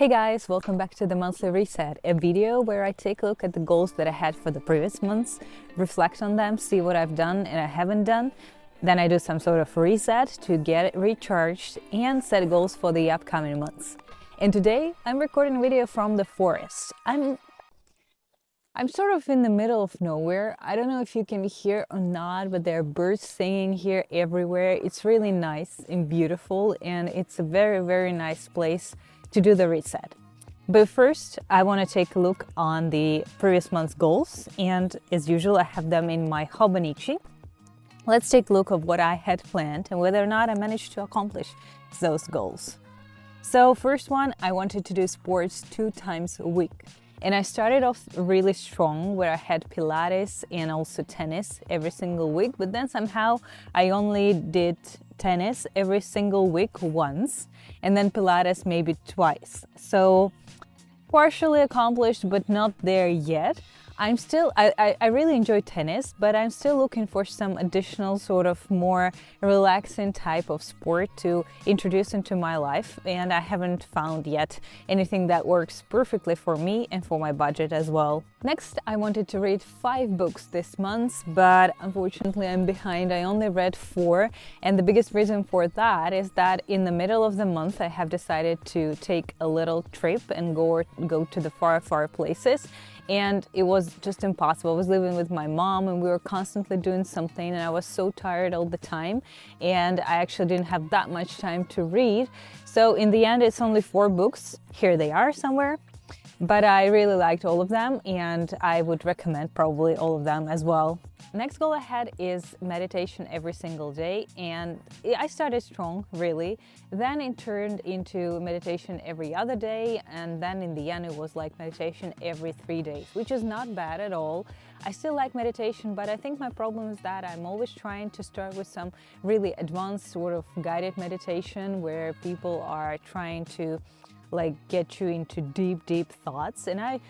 Hey guys, welcome back to the Monthly Reset, a video where I take a look at the goals that I had for the previous months, reflect on them, see what I've done and I haven't done. Then I do some sort of reset to get it recharged and set goals for the upcoming months. And today I'm recording a video from the forest. I'm sort of in the middle of nowhere. I don't know if you can hear or not, but there are birds singing here everywhere. It's really nice and beautiful, and it's a very, very nice place to do the reset. But first, I want to take a look on the previous month's goals, and as usual, I have them in my Hobonichi. Let's take a look at what I had planned and whether or not I managed to accomplish those goals. So first one, I wanted to do sports 2 times a week. And I started off really strong where I had Pilates and also tennis every single week, but then somehow I only did tennis every single week once, and then Pilates maybe twice. So partially accomplished, but not there yet. I really enjoy tennis, but I'm still looking for some additional sort of more relaxing type of sport to introduce into my life, and I haven't found yet anything that works perfectly for me and for my budget as well. Next, I wanted to read 5 books this month, but unfortunately I'm behind. I only read 4, and the biggest reason for that is that in the middle of the month I have decided to take a little trip and go to the far places. And it was just impossible. I was living with my mom and we were constantly doing something, and I was so tired all the time, and I actually didn't have that much time to read. So in the end, it's only 4 books. Here they are somewhere. But I really liked all of them, and I would recommend probably all of them as well. Next goal I had is meditation every single day, and I started strong, really. Then it turned into meditation every other day, and then in the end it was like meditation every 3 days, which is not bad at all. I still like meditation, but I think my problem is that I'm always trying to start with some really advanced sort of guided meditation where people are trying to get you into deep thoughts, and I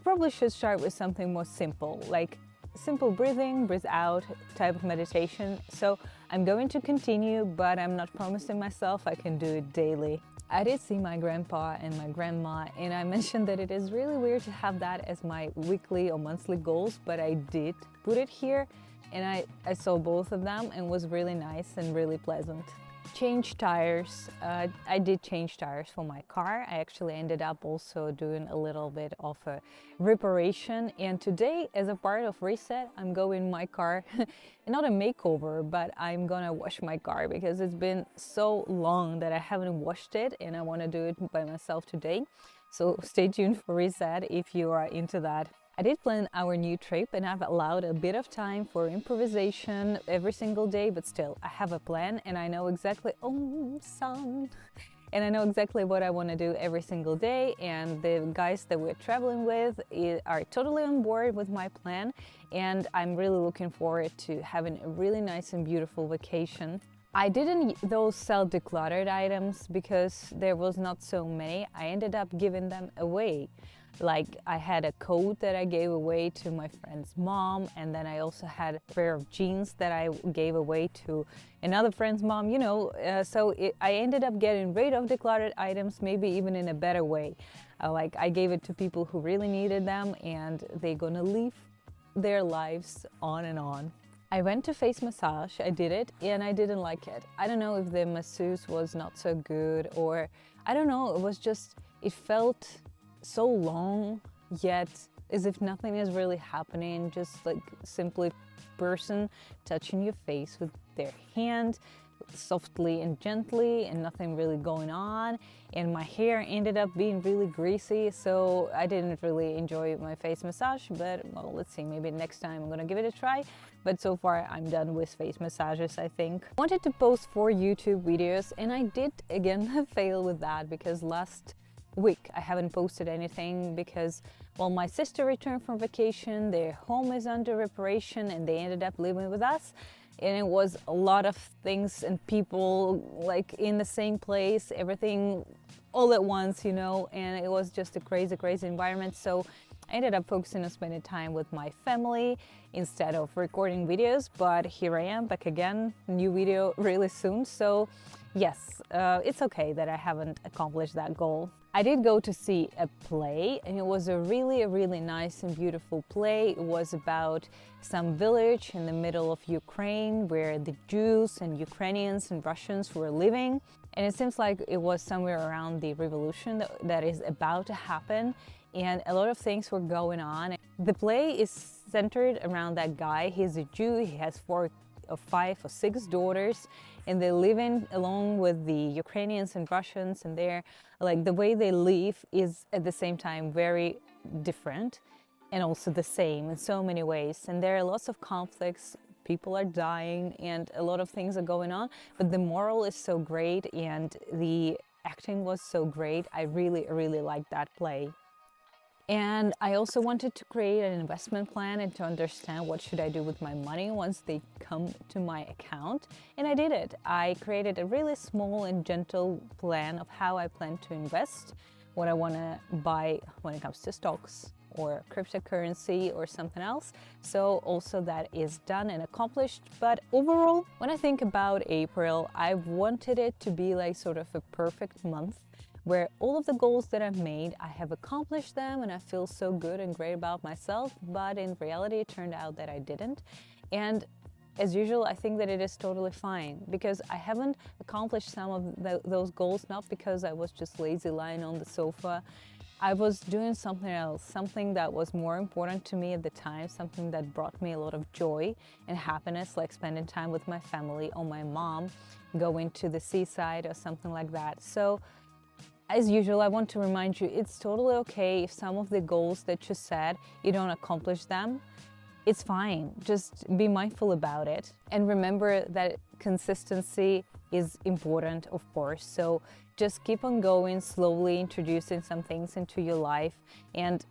probably should start with something more simple, like simple breathing, breathe out type of meditation. So I'm going to continue, but I'm not promising myself I can do it daily. I did see my grandpa and my grandma, and I mentioned that it is really weird to have that as my weekly or monthly goals, but I did put it here, and I saw both of them and it was really nice and really pleasant. Change tires. I did change tires for my car. I actually ended up also doing a little bit of a reparation, and today, as a part of reset, I'm going my car not a makeover, but I'm gonna wash my car because it's been so long that I haven't washed it, and I want to do it by myself today. So stay tuned for reset if you are into that. I did plan our new trip, and I've allowed a bit of time for improvisation every single day, but still, I have a plan and I know exactly, and I know exactly what I want to do every single day, and the guys that we're traveling with are totally on board with my plan, and I'm really looking forward to having a really nice and beautiful vacation. I didn't though sell decluttered items because there was not so many. I ended up giving them away. Like, I had a coat that I gave away to my friend's mom, and then I also had a pair of jeans that I gave away to another friend's mom, I ended up getting rid of decluttered items, maybe even in a better way. Like, I gave it to people who really needed them, and they're gonna live their lives on and on. I went to face massage, I did it, and I didn't like it. I don't know if the masseuse was not so good, or I don't know, it felt so long, yet as if nothing is really happening, just like simply person touching your face with their hand softly and gently, and nothing really going on, and my hair ended up being really greasy, so I didn't really enjoy my face massage. But well, let's see, maybe next time I'm gonna give it a try, but so far I'm done with face massages, I think. I wanted to post 4 YouTube videos, and I did again fail with that because last week I haven't posted anything because, well, my sister returned from vacation, their home is under reparation, and they ended up living with us, and it was a lot of things and people like in the same place, everything all at once, and it was just a crazy environment. So I ended up focusing on spending time with my family instead of recording videos, but here I am back again, new video really soon. So yes, it's okay that I haven't accomplished that goal. I did go to see a play, and it was a really nice and beautiful play. It was about some village in the middle of Ukraine where the Jews and Ukrainians and Russians were living. And it seems like it was somewhere around the revolution that is about to happen, and a lot of things were going on. The play is centered around that guy. He's a Jew, he has 4 or 5 or 6 daughters, and they live in along with the Ukrainians and Russians, and they're like, the way they live is at the same time very different and also the same in so many ways. And there are lots of conflicts, people are dying, and a lot of things are going on, but the moral is so great and the acting was so great. I really liked that play. And I also wanted to create an investment plan and to understand what should I do with my money once they come to my account. And I did it. I created a really small and gentle plan of how I plan to invest, what I want to buy when it comes to stocks or cryptocurrency or something else. So also that is done and accomplished. But overall, when I think about April, I wanted it to be like sort of a perfect month where all of the goals that I've made, I have accomplished them and I feel so good and great about myself, but in reality it turned out that I didn't. And as usual, I think that it is totally fine because I haven't accomplished some of those goals, not because I was just lazy lying on the sofa. I was doing something else, something that was more important to me at the time, something that brought me a lot of joy and happiness, like spending time with my family or my mom, going to the seaside or something like that. So as usual, I want to remind you, it's totally okay if some of the goals that you set, you don't accomplish them. It's fine. Just be mindful about it. And remember that consistency is important, of course. So just keep on going, slowly introducing some things into your life, and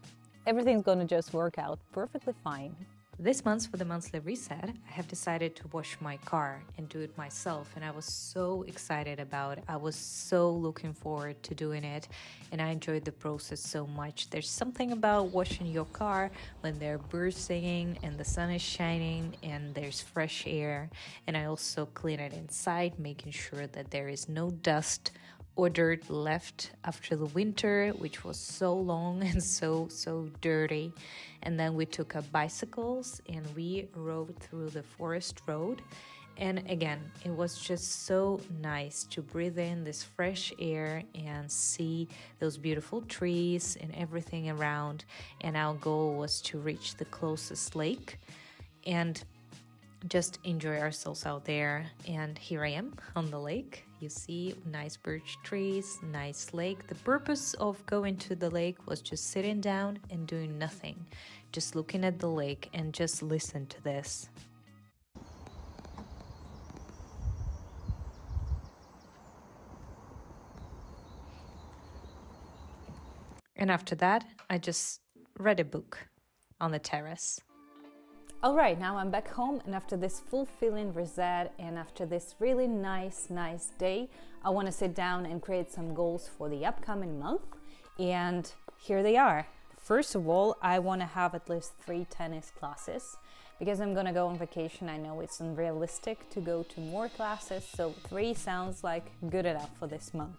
everything's going to just work out perfectly fine. This month, for the monthly reset, I have decided to wash my car and do it myself, and I was so excited about it. I was so looking forward to doing it, and I enjoyed the process so much. There's something about washing your car when there are birds singing and the sun is shining and there's fresh air. And I also clean it inside, making sure that there is no dust or dirt left after the winter, which was so long and so dirty. And then we took up bicycles and we rode through the forest road. And again, it was just so nice to breathe in this fresh air and see those beautiful trees and everything around. And our goal was to reach the closest lake and just enjoy ourselves out there. And here I am on the lake. You see nice birch trees, nice lake. The purpose of going to the lake was just sitting down and doing nothing, just looking at the lake and just listen to this. And after that, I just read a book on the terrace. Alright, now I'm back home, and after this fulfilling reset and after this really nice day, I want to sit down and create some goals for the upcoming month. And here they are. First of all, I want to have at least 3 tennis classes. Because I'm gonna go on vacation, I know it's unrealistic to go to more classes, so 3 sounds like good enough for this month.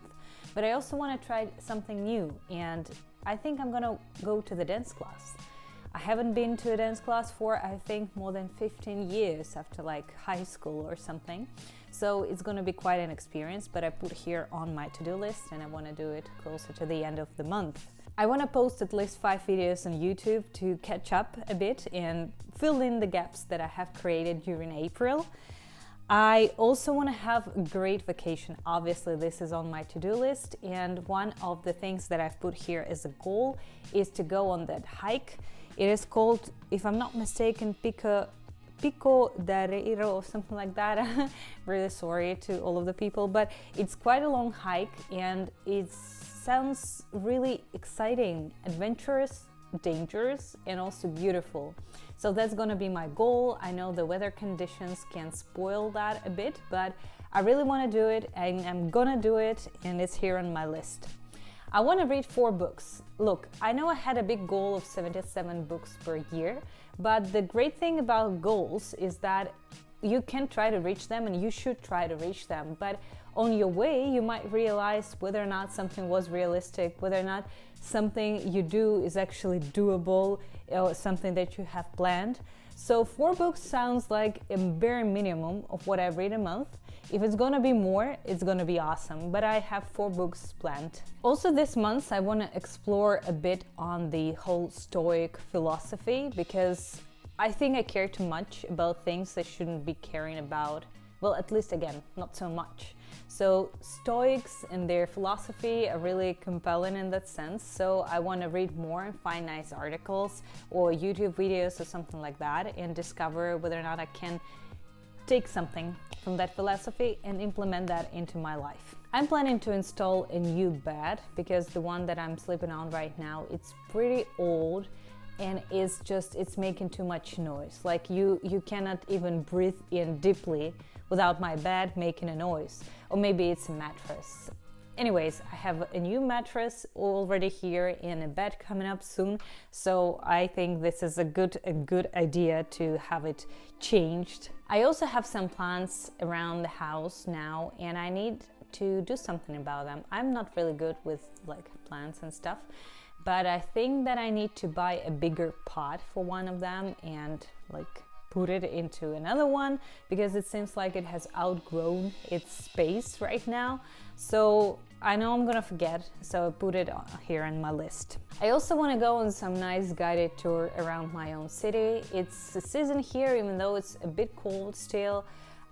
But I also want to try something new, and I think I'm gonna go to the dance class. I haven't been to a dance class for, I think, more than 15 years after like high school or something. So it's going to be quite an experience, but I put here on my to-do list and I want to do it closer to the end of the month. I want to post at least 5 videos on YouTube to catch up a bit and fill in the gaps that I have created during April. I also want to have a great vacation. Obviously, this is on my to-do list, and one of the things that I've put here as a goal is to go on that hike. It is called, if I'm not mistaken, Pico d'Areiro or something like that. Really sorry to all of the people, but it's quite a long hike and it sounds really exciting, adventurous, dangerous, and also beautiful. So that's gonna be my goal. I know the weather conditions can spoil that a bit, but I really want to do it and I'm gonna do it, and it's here on my list. I want to read 4 books. Look, I know I had a big goal of 77 books per year, but the great thing about goals is that you can try to reach them and you should try to reach them. But on your way, you might realize whether or not something was realistic, whether or not something you do is actually doable, or something that you have planned. So 4 books sounds like a bare minimum of what I read a month. If it's gonna be more, it's gonna be awesome, but I have 4 books planned. Also this month I wanna explore a bit on the whole Stoic philosophy, because I think I care too much about things I shouldn't be caring about. Well, at least again, not so much. So Stoics and their philosophy are really compelling in that sense. So I want to read more and find nice articles or YouTube videos or something like that and discover whether or not I can take something from that philosophy and implement that into my life. I'm planning to install a new bed because the one that I'm sleeping on right now, it's pretty old and it's making too much noise. Like you cannot even breathe in deeply without my bed making a noise. Or maybe it's a mattress. Anyways, I have a new mattress already here and a bed coming up soon, so I think this is a good idea to have it changed. I also have some plants around the house now and I need to do something about them. I'm not really good with like plants and stuff, but I think that I need to buy a bigger pot for one of them and like put it into another one, because it seems like it has outgrown its space right now. So I know I'm gonna forget, so I put it here on my list. I also want to go on some nice guided tour around my own city. It's the season here, even though it's a bit cold still.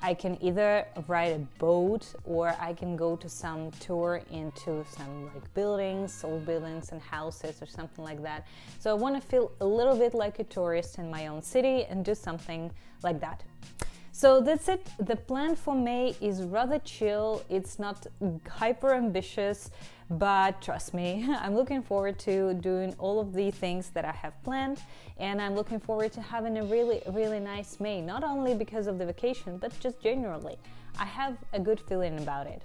I can either ride a boat or I can go to some tour into some like buildings, old buildings and houses or something like that. So I want to feel a little bit like a tourist in my own city and do something like that. So that's it. The plan for May is rather chill. It's not hyper ambitious, but trust me, I'm looking forward to doing all of the things that I have planned, and I'm looking forward to having a really nice May, not only because of the vacation, but just generally. I have a good feeling about it.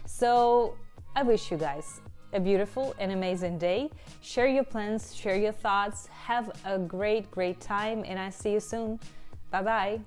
So I wish you guys a beautiful and amazing day. Share your plans, share your thoughts, have a great time, and I see you soon. Bye bye.